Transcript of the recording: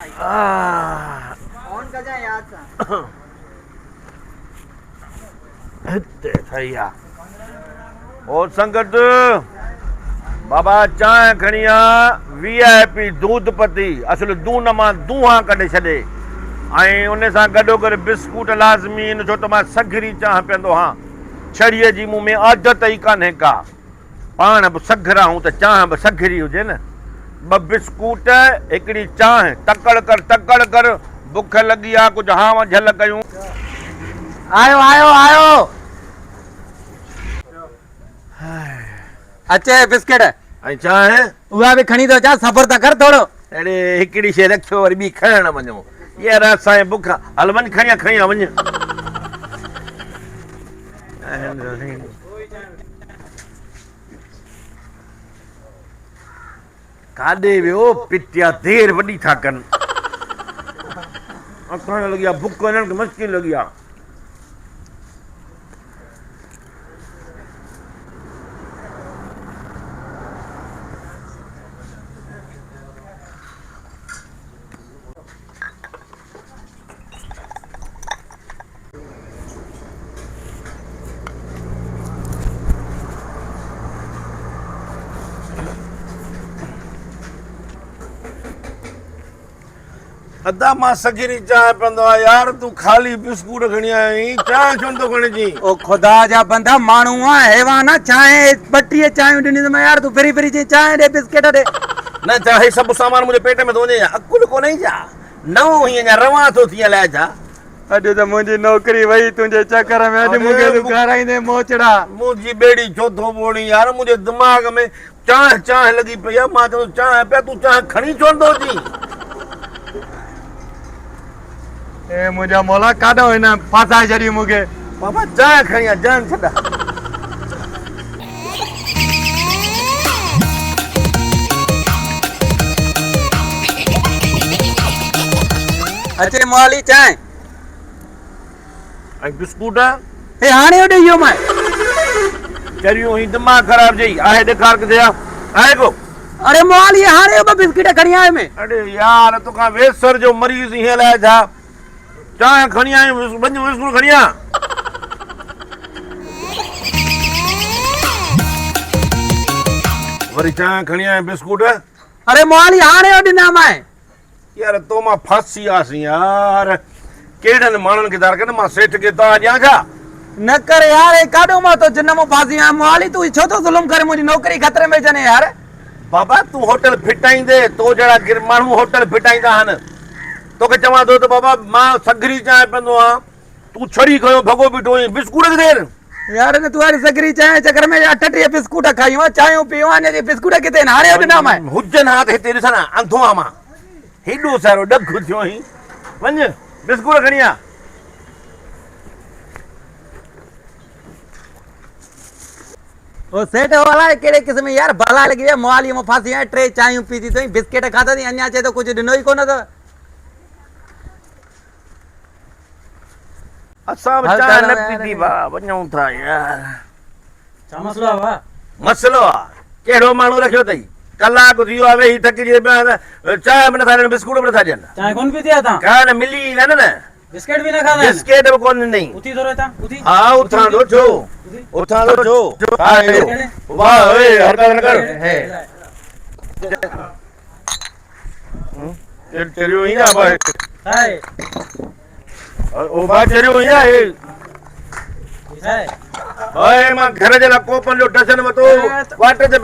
on कर जा याद सा हिते थैया ओ संगत बाबा चांहि खणी आ VIP दूध पती असल दून मां दूहा कढे छॾे ऐं उन सां गॾोगॾु बिस्कुट लाज़मी इन छो त मां सघरी चांहि पीअंदो आहियां छड़ीअ जी मूं में आदत ई कान्हे का पाण बि सघरा हूं त चांहि बि सघरी हुजे न ॿ बिस्कुट हिकिड़ी चांहि तकड़ कर बुख लॻी आहे कुझु हाव झल कयूं आयो आयो आयो अचे बिस्किट ऐं चांहि उहा बि खणी थो अचां सफ़र त कर थोरो अड़े हिकिड़ी शइ रखियो वरी ॿी खणण वञो यार असांजे बुख हल वञ खणी वञ काॾे वियो पिटिया देर वॾी था कनि अखण लॻी आहे बुख हिननि खे मस्ती लॻी आहे अदा मां सगिरी चांहि पीअंदो आहियां यार तूं ख़ाली बिस्कुट खणी आयो आहीं चांहि छो नथो खणिजी ओ ख़ुदा जा बंदा माण्हू आहे हैवान आहे चांहि 32 चांहियूं ॾिनी त यार तूं फिरी फिरी चांहि ॾे बिस्किट ॾे न छा हे सभु सामान मुंहिंजे पेट में थो वञे अकुल कोन्हे छा नओं हीअं अञा रवां थो थी अलाए छा अॼु त मुंहिंजी नौकरी वई तुंहिंजे चकर में अॼु मूंखे तूं खाराईंदे मोचड़ा मुंहिंजी ॿेड़ी छो थो ॿोड़ी यार मुंहिंजे दिमाग़ में चांहि लॻी पई आहे मां चवंदो चांहि पिया तूं चांहि खणी छो नथो अची ए मुंहिंजा मौला काॾो हिन फासाए छॾी मूंखे बाबा चांहि खणी आ जान छॾा अचे मौली चांहि ऐं बिस्कुट हे हाणे ॾेई वियो मां चरियूं ही दिमाग़ ख़राब जई आहे ॾेखार किथे आहे को अरे मौली हाणे ॿ बिस्किट खणी आयो में अरे यार तोखां वेसर जो मरीज़ हीअं अलाए छा चांहि खणी आयूं वञ बिस्कुट खणी आ वरी चांहि खणी आया बिस्कुट अरे मौली हाणे ॾिना मां यार तो मां फासी आसीं यार केॾनि माण्हुनि खे दर कनि मां सेठ खे तव्हां ॾियां छा न कर यार हे काॾो मां तो जिन मां फासी आहियां मौली तूं छो तो ज़ुल्म करे मुंहिंजी नौकरी ख़तरे में जने यार बाबा तूं होटल फिटाईंदे तो जहिड़ा माण्हू होटल फिटाईंदा आहिनि तोखे चवां थो त बाबा मां सघरी चांहि पीअंदो आहियां तूं छड़ी खयो भॻो बीठो आहीं बिस्कुट किथे यार ने तू वारी सगरी चांहि चकर में 38 बिस्कुट खायूं चांहियूं पियूं अने बिस्कुट किथे न हाणे ॾिना मां हुजनि हा त हिते ॾिस न अंधो आहियां मां हेॾो सारो ॾखु थियो आहीं वञ बिस्कुट खणी आ ओ सेठ वाला केड़े किस्म यार भला लगी वे मोहाली में फासी है 3 चांहियूं पीती तो बिस्किट खाता थी अन्या चे तो कुछ ॾिनो ई कोन तो असां चांहि न पीती बा वञूं था यार छा मसलो वा मसलो आहे कहिड़ो माण्हू रखियो अथई कलाक थी वियो आहे वेही थकिजी पिया चांहि बि नथा ॾियनि बिस्कुट बि नथा ॾियनि चांहि कोन पीती आ ता कान मिली न बिस्किट भी न खाता बिस्किट बि कोन ॾिनई उठी तो रहता उठी हा उठां थो छो वाह ओए हरकत न कर चरियो ही ना भाई हाय ओ बा चरियो ही ना हे हाय ओए मां घर जे ला कोपन जो टसन वतो वाटर जे